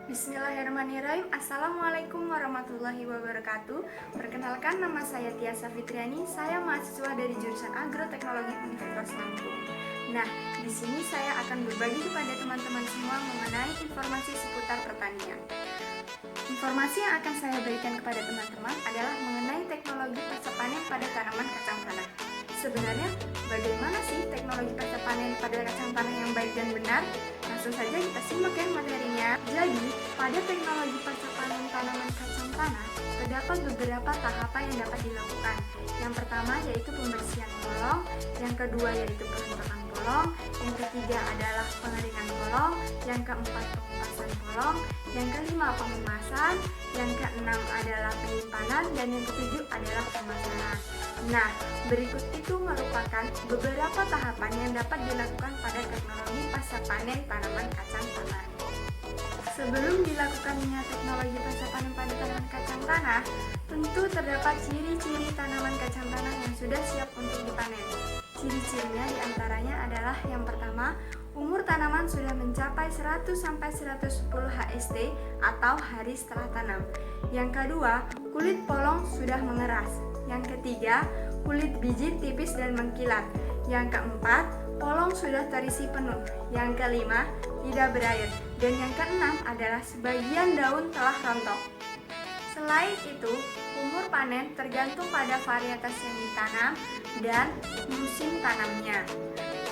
Bismillahirrahmanirrahim. Assalamualaikum warahmatullahi wabarakatuh. Perkenalkan, nama saya Tiasa Fitriani. Saya mahasiswa dari jurusan Agroteknologi Universitas Lampung. Nah, di sini saya akan berbagi kepada teman-teman semua mengenai informasi seputar pertanian. Informasi yang akan saya berikan kepada teman-teman adalah mengenai teknologi pasca panen pada tanaman kacang tanah. Sebenarnya, bagaimana sih teknologi pasca panen pada kacang tanah yang baik dan benar? Langsung saja kita simak ya materinya. Jadi, pada teknologi pasca panen tanaman kacang tanah, terdapat beberapa tahapan yang dapat dilakukan. Yang pertama yaitu pembersihan polong, yang kedua yaitu perontokan polong, yang ketiga adalah pengeringan polong, yang keempat pengupasan polong, yang kelima pengemasan, yang keenam adalah penyimpanan, dan yang ketujuh adalah pemasaran. Nah, berikut itu merupakan beberapa tahapan yang dapat dilakukan pada teknologi pasca panen tanaman kacang tanah. Sebelum dilakukannya teknologi pasca panen pada tanaman kacang tanah, tentu terdapat ciri-ciri tanaman kacang tanah yang sudah siap untuk dipanen. Ciri-cirinya diantaranya adalah yang pertama, umur tanaman sudah mencapai 100-110 HST atau hari setelah tanam. Yang kedua, kulit polong sudah mengeras. Yang ketiga, kulit biji tipis dan mengkilat. Yang keempat, polong sudah terisi penuh. Yang kelima, tidak berair. Dan yang keenam adalah sebagian daun telah rontok. Selain itu, umur panen tergantung pada varietas yang ditanam dan musim tanamnya.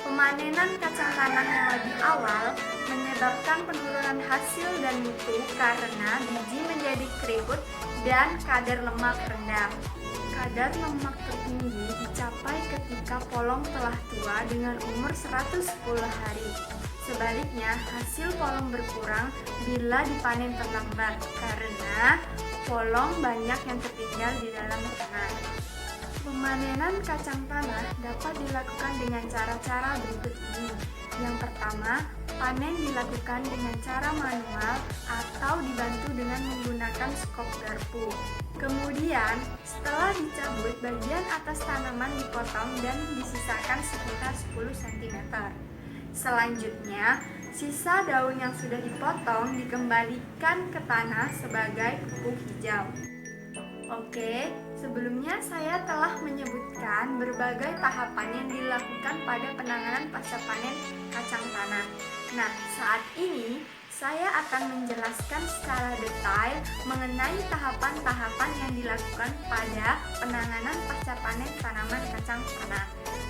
Pemanenan kacang tanah yang lebih awal menyebabkan penurunan hasil dan mutu karena biji menjadi keriput dan kadar lemak rendah. Kadar lemak tertinggi dicapai ketika polong telah tua dengan umur 110 hari. Sebaliknya, hasil polong berkurang bila dipanen terlambat karena polong banyak yang tertinggal di dalam tanah. Pemanenan kacang tanah dapat dilakukan dengan cara-cara berikut ini. Yang pertama, panen dilakukan dengan cara manual atau dibantu dengan menggunakan skop garpu. Kemudian, setelah dicabut, bagian atas tanaman dipotong dan disisakan sekitar 10 cm. Selanjutnya, sisa daun yang sudah dipotong dikembalikan ke tanah sebagai pupuk hijau. Oke, sebelumnya saya telah menyebutkan berbagai tahapan yang dilakukan pada penanganan pasca panen kacang tanah. Nah, saat ini saya akan menjelaskan secara detail mengenai tahapan-tahapan yang dilakukan pada penanganan pasca panen tanaman kacang tanah.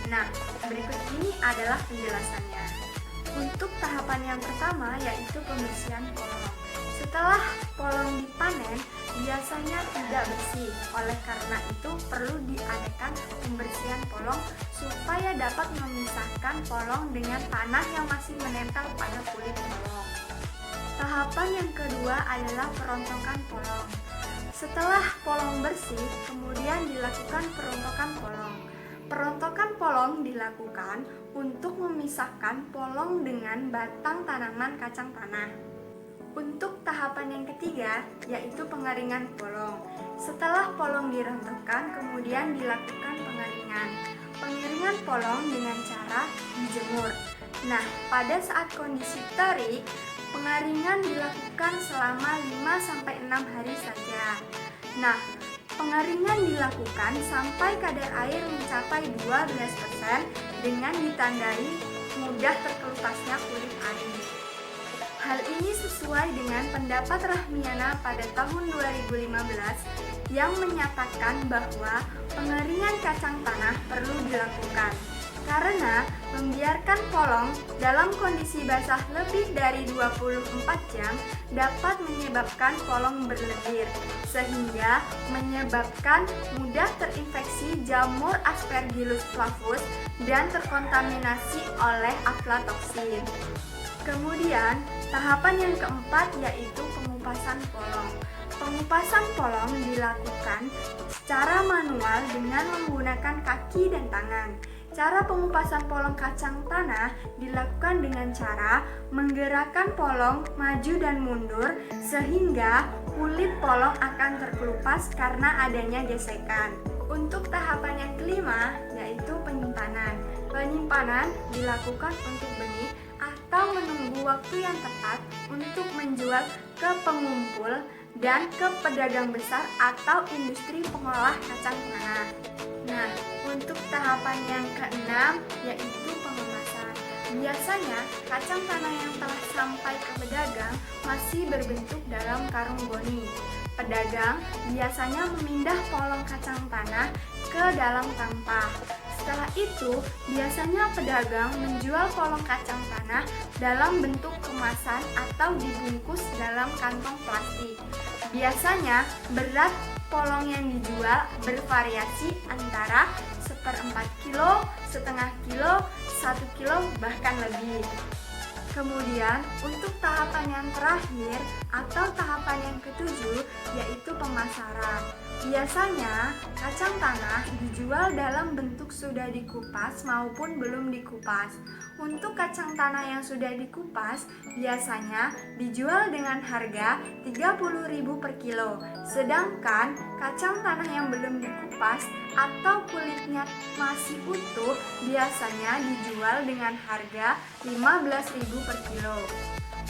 Nah, berikut ini adalah penjelasannya. Untuk tahapan yang pertama yaitu pembersihan polong. Setelah polong dipanen, biasanya tidak bersih. Oleh karena itu, perlu diadakan pembersihan polong supaya dapat memisahkan polong dengan tanah yang masih menempel pada kulit polong. Tahapan yang kedua adalah perontokan polong. Setelah polong bersih, kemudian dilakukan perontokan polong. Perontokan polong dilakukan untuk memisahkan polong dengan batang tanaman kacang tanah. Untuk tahapan yang ketiga, yaitu pengeringan polong. Setelah polong dirontokkan, kemudian dilakukan pengeringan. Pengeringan polong dengan cara dijemur. Nah, pada saat kondisi terik, pengeringan dilakukan selama 5-6 hari saja. Nah, pengeringan dilakukan sampai kadar air mencapai 12% dengan ditandai mudah terkelupasnya kulit ari. Hal ini sesuai dengan pendapat Rahmiana pada tahun 2015 yang menyatakan bahwa pengeringan kacang tanah perlu dilakukan karena membiarkan polong dalam kondisi basah lebih dari 24 jam dapat menyebabkan polong berlendir sehingga menyebabkan mudah terinfeksi jamur Aspergillus flavus dan terkontaminasi oleh aflatoksin. Kemudian, tahapan yang keempat yaitu pengupasan polong. Pengupasan polong dilakukan secara manual dengan menggunakan kaki dan tangan. Cara pengupasan polong kacang tanah dilakukan dengan cara menggerakkan polong maju dan mundur sehingga kulit polong akan terkelupas karena adanya gesekan. Untuk tahapan yang kelima yaitu penyimpanan. Penyimpanan dilakukan untuk benih atau menunggu waktu yang tepat untuk menjual ke pengumpul dan ke pedagang besar atau industri pengolah kacang tanah. Nah, untuk tahapan yang keenam yaitu pengemasan. Biasanya kacang tanah yang telah sampai ke pedagang masih berbentuk dalam karung goni. Pedagang biasanya memindah polong kacang tanah ke dalam tampah. Setelah itu, biasanya pedagang menjual polong kacang tanah dalam bentuk kemasan atau dibungkus dalam kantong plastik. Biasanya berat polong yang dijual bervariasi antara 1/4 kilo, setengah kilo, 1 kilo, bahkan lebih. Kemudian untuk tahapan yang terakhir atau tahapan yang ketujuh yaitu pemasaran. Biasanya kacang tanah dijual dalam bentuk sudah dikupas maupun belum dikupas. Untuk kacang tanah yang sudah dikupas biasanya dijual dengan harga Rp30.000 per kilo. Sedangkan kacang tanah yang belum dikupas atau kulitnya masih utuh biasanya dijual dengan harga Rp15.000 per kilo.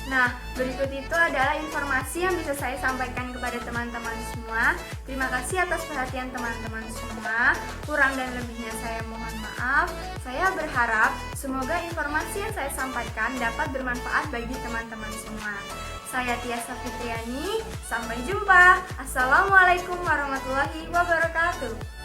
Nah, berikut itu adalah informasi yang bisa saya sampaikan kepada teman-teman semua. Terima kasih atas perhatian teman-teman semua. Kurang dan lebihnya saya mohon maaf. Saya berharap semoga informasi yang saya sampaikan dapat bermanfaat bagi teman-teman semua. Saya Tiasa Fitriani, sampai jumpa. Assalamualaikum warahmatullahi wabarakatuh.